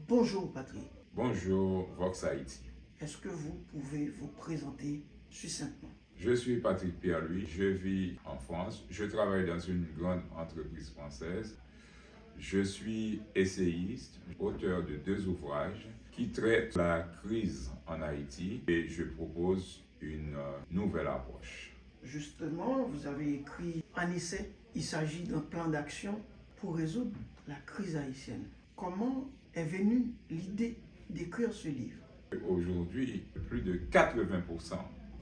Bonjour Patrick. Bonjour Vox Haïti. Est-ce que vous pouvez vous présenter succinctement? Je suis Patrick Pierre-Louis, je vis en France, je travaille dans une grande entreprise française. Je suis essayiste, auteur de 2 ouvrages qui traitent la crise en Haïti et je propose une nouvelle approche. Justement, vous avez écrit un essai. Il s'agit d'un plan d'action pour résoudre la crise haïtienne. Comment est venue l'idée d'écrire ce livre? Aujourd'hui, plus de 80%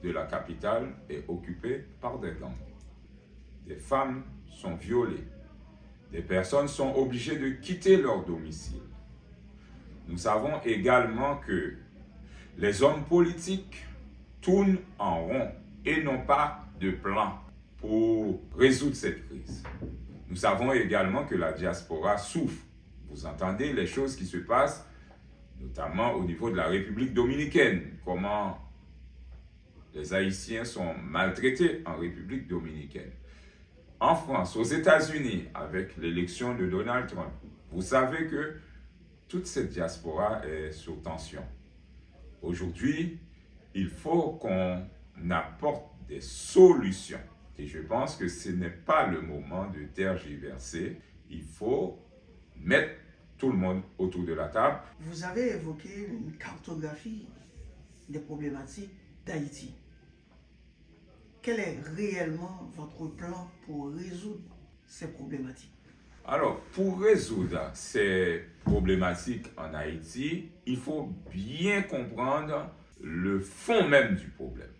de la capitale est occupée par des gangs. Des femmes sont violées. Des personnes sont obligées de quitter leur domicile. Nous savons également que les hommes politiques tournent en rond et n'ont pas de plan pour résoudre cette crise. Nous savons également que la diaspora souffre. Vous entendez les choses qui se passent, notamment au niveau de la République dominicaine, comment les Haïtiens sont maltraités en République dominicaine. En France, aux États-Unis, avec l'élection de Donald Trump, vous savez que toute cette diaspora est sous tension. Aujourd'hui, il faut qu'on apporte des solutions. Et je pense que ce n'est pas le moment de tergiverser. Il faut mettre tout le monde autour de la table. Vous avez évoqué une cartographie des problématiques d'Haïti. Quel est réellement votre plan pour résoudre ces problématiques? Alors, pour résoudre ces problématiques en Haïti, il faut bien comprendre le fond même du problème.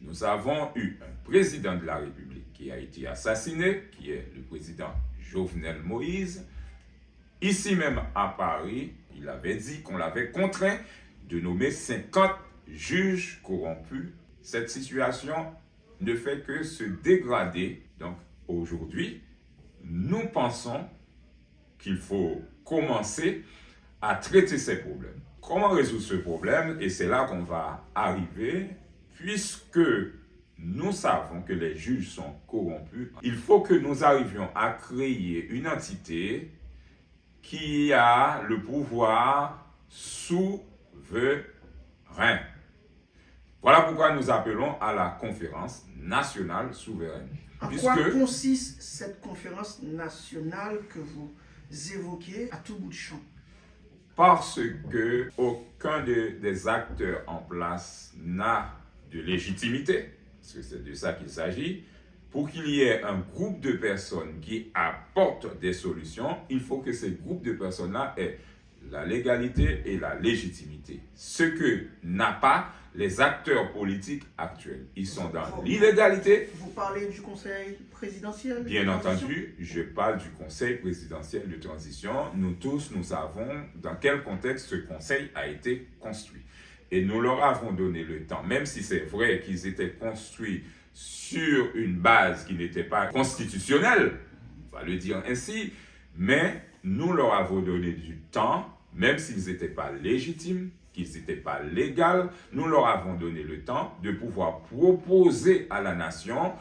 Nous avons eu un président de la République qui a été assassiné, qui est le président Jovenel Moïse. Ici même à Paris, il avait dit qu'on l'avait contraint de nommer 50 juges corrompus. Cette situation ne fait que se dégrader. Donc aujourd'hui, nous pensons qu'il faut commencer à traiter ces problèmes. Comment résoudre ce problème? Et c'est là qu'on va arriver, puisque nous savons que les juges sont corrompus. Il faut que nous arrivions à créer une entité qui a le pouvoir souverain. Voilà pourquoi nous appelons à la conférence nationale souveraine. En quoi consiste cette conférence nationale que vous évoquez à tout bout de champ? Parce que aucun des acteurs en place n'a de légitimité, parce que c'est de ça qu'il s'agit. Pour qu'il y ait un groupe de personnes qui apportent des solutions, il faut que ces groupes de personnes-là aient la légalité et la légitimité. Ce que n'a pas les acteurs politiques actuels. Ils sont dans l'illégalité. Vous parlez du Conseil présidentiel? Bien entendu, je parle du Conseil présidentiel de transition. Nous tous, nous savons dans quel contexte ce Conseil a été construit. Et nous leur avons donné le temps, même si c'est vrai qu'ils étaient construits sur une base qui n'était pas constitutionnelle, on va le dire ainsi, mais nous leur avons donné du temps, même s'ils n'étaient pas légitimes, qu'ils n'étaient pas légaux, nous leur avons donné le temps de pouvoir proposer à la nation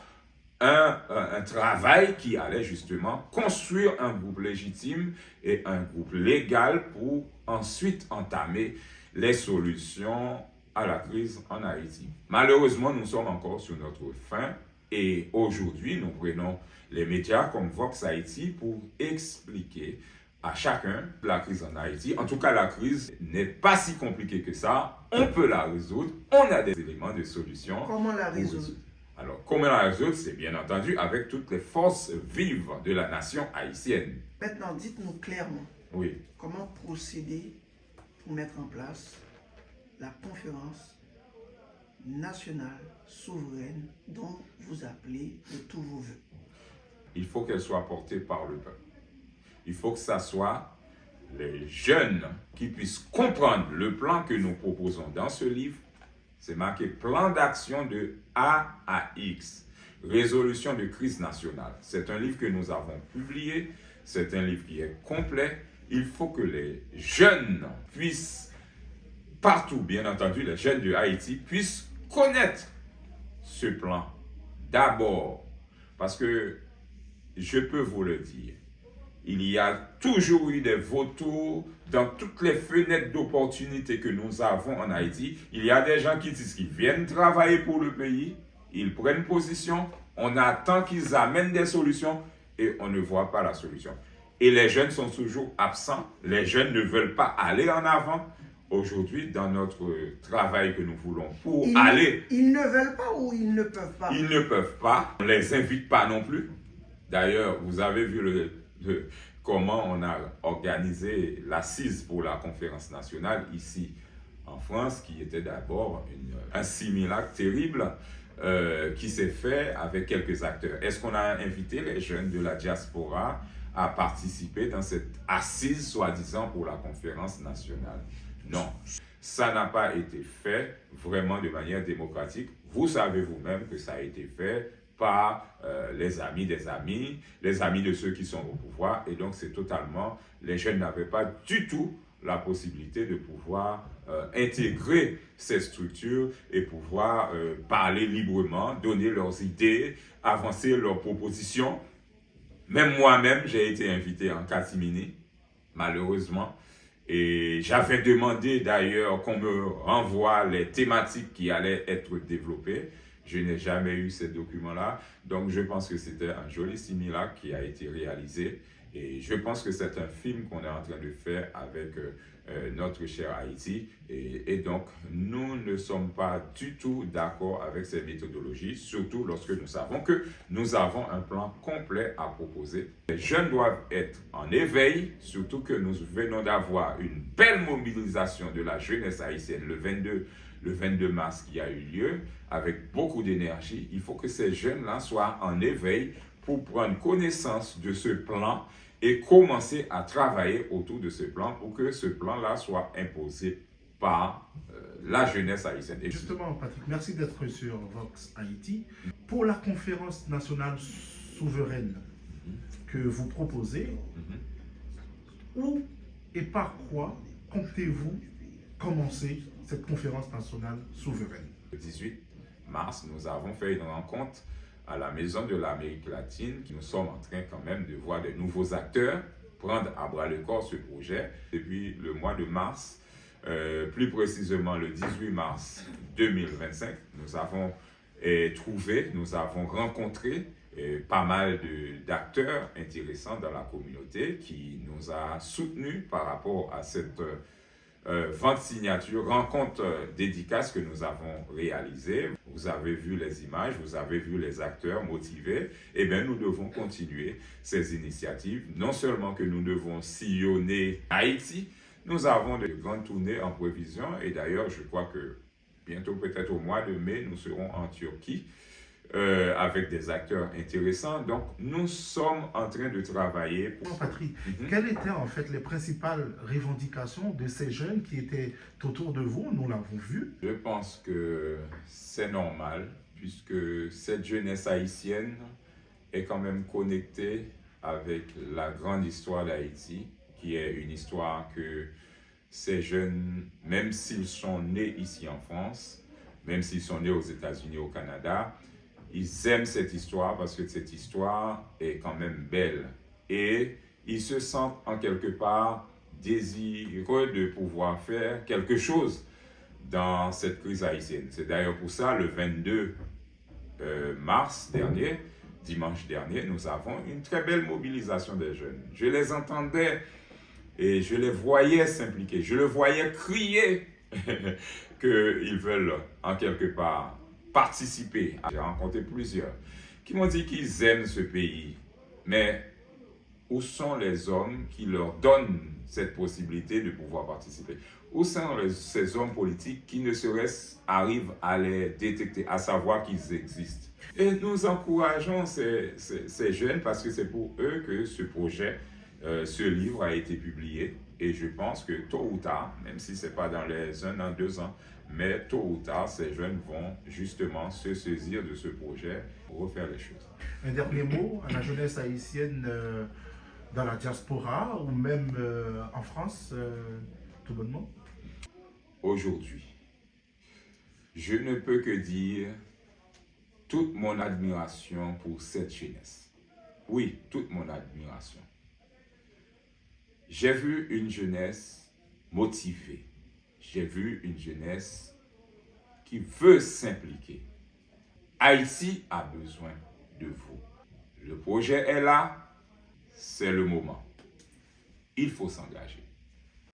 un travail qui allait justement construire un groupe légitime et un groupe légal pour ensuite entamer les solutions à la crise en Haïti. Malheureusement, nous sommes encore sur notre fin et aujourd'hui, nous prenons les médias comme Vox Haïti pour expliquer à chacun la crise en Haïti. En tout cas, la crise n'est pas si compliquée que ça. On peut la résoudre. On a des éléments de solution. Comment la résoudre? Alors, comment la résoudre? C'est bien entendu avec toutes les forces vives de la nation haïtienne. Maintenant, dites-nous clairement, oui, comment procéder pour mettre en place la conférence nationale souveraine dont vous appelez de tous vos voeux? Il faut qu'elle soit portée par le peuple. Il faut que ce soit les jeunes qui puissent comprendre le plan que nous proposons dans ce livre. C'est marqué plan d'action de A à X, résolution de crise nationale. C'est un livre que nous avons publié, c'est un livre qui est complet. Il faut que les jeunes puissent, partout bien entendu, les jeunes de Haïti puissent connaître ce plan. D'abord, parce que je peux vous le dire, il y a toujours eu des vautours dans toutes les fenêtres d'opportunités que nous avons en Haïti. Il y a des gens qui disent qu'ils viennent travailler pour le pays, ils prennent position, on attend qu'ils amènent des solutions et on ne voit pas la solution. Et les jeunes sont toujours absents, les jeunes ne veulent pas aller en avant. Aujourd'hui, dans notre travail que nous voulons pour aller... Ils ne veulent pas ou ils ne peuvent pas? Ils ne peuvent pas, on ne les invite pas non plus. D'ailleurs, vous avez vu comment on a organisé l'assise pour la conférence nationale ici en France, qui était d'abord un simulacre terrible qui s'est fait avec quelques acteurs. Est-ce qu'on a invité les jeunes de la diaspora à participer dans cette assise, soi-disant, pour la conférence nationale? Non, ça n'a pas été fait vraiment de manière démocratique. Vous savez vous-même que ça a été fait par les amis des amis, les amis de ceux qui sont au pouvoir. Et donc, c'est totalement... Les jeunes n'avaient pas du tout la possibilité de pouvoir intégrer ces structures et pouvoir parler librement, donner leurs idées, avancer leurs propositions. Même moi-même, j'ai été invité en catimini, malheureusement. Et j'avais demandé d'ailleurs qu'on me renvoie les thématiques qui allaient être développées. Je n'ai jamais eu ces documents-là. Donc je pense que c'était un joli simulacre qui a été réalisé. Et je pense que c'est un film qu'on est en train de faire avec notre cher Haïti. Et donc, nous ne sommes pas du tout d'accord avec ces méthodologies, surtout lorsque nous savons que nous avons un plan complet à proposer. Les jeunes doivent être en éveil, surtout que nous venons d'avoir une belle mobilisation de la jeunesse haïtienne le 22 mars qui a eu lieu, avec beaucoup d'énergie. Il faut que ces jeunes-là soient en éveil pour prendre connaissance de ce plan et commencer à travailler autour de ce plan pour que ce plan-là soit imposé par la jeunesse haïtienne. Justement, Patrick, merci d'être sur Vox Haïti. Pour la conférence nationale souveraine que vous proposez, où et par quoi comptez-vous commencer cette conférence nationale souveraine? Le 18 mars, nous avons fait une rencontre à la Maison de l'Amérique latine. Nous sommes en train quand même de voir de nouveaux acteurs prendre à bras le corps ce projet. Depuis le mois de mars, plus précisément le 18 mars 2025, nous avons nous avons rencontré pas mal d'acteurs intéressants dans la communauté qui nous a soutenus par rapport à cette vente signature, rencontre dédicace que nous avons réalisée. Vous avez vu les images, vous avez vu les acteurs motivés. Eh bien, nous devons continuer ces initiatives. Non seulement que nous devons sillonner Haïti, nous avons de grandes tournées en prévision. Et d'ailleurs, je crois que bientôt, peut-être au mois de mai, nous serons en Turquie avec des acteurs intéressants. Donc, nous sommes en train de travailler. Patrick, quelles étaient en fait les principales revendications de ces jeunes qui étaient autour de vous? Nous l'avons vu. Je pense que c'est normal, puisque cette jeunesse haïtienne est quand même connectée avec la grande histoire d'Haïti, qui est une histoire que ces jeunes, même s'ils sont nés ici en France, même s'ils sont nés aux États-Unis, au Canada, ils aiment cette histoire parce que cette histoire est quand même belle. Et ils se sentent en quelque part désireux de pouvoir faire quelque chose dans cette crise haïtienne. C'est d'ailleurs pour ça, le 22 mars dernier, dimanche dernier, nous avons une très belle mobilisation des jeunes. Je les entendais et je les voyais s'impliquer. Je les voyais crier qu'ils veulent en quelque part participer. J'ai rencontré plusieurs qui m'ont dit qu'ils aiment ce pays, mais où sont les hommes qui leur donnent cette possibilité de pouvoir participer? Où sont ces hommes politiques qui ne serait-ce arrivent à les détecter, à savoir qu'ils existent? Et nous encourageons ces jeunes parce que c'est pour eux que ce projet, ce livre a été publié. Et je pense que tôt ou tard, même si ce n'est pas dans les 1 an, 2 ans, mais tôt ou tard, ces jeunes vont justement se saisir de ce projet pour refaire les choses. Un dernier mot à la jeunesse haïtienne dans la diaspora ou même en France, tout bonnement? Aujourd'hui, je ne peux que dire toute mon admiration pour cette jeunesse. Oui, toute mon admiration. J'ai vu une jeunesse motivée. J'ai vu une jeunesse qui veut s'impliquer. Haïti a besoin de vous. Le projet est là, c'est le moment. Il faut s'engager.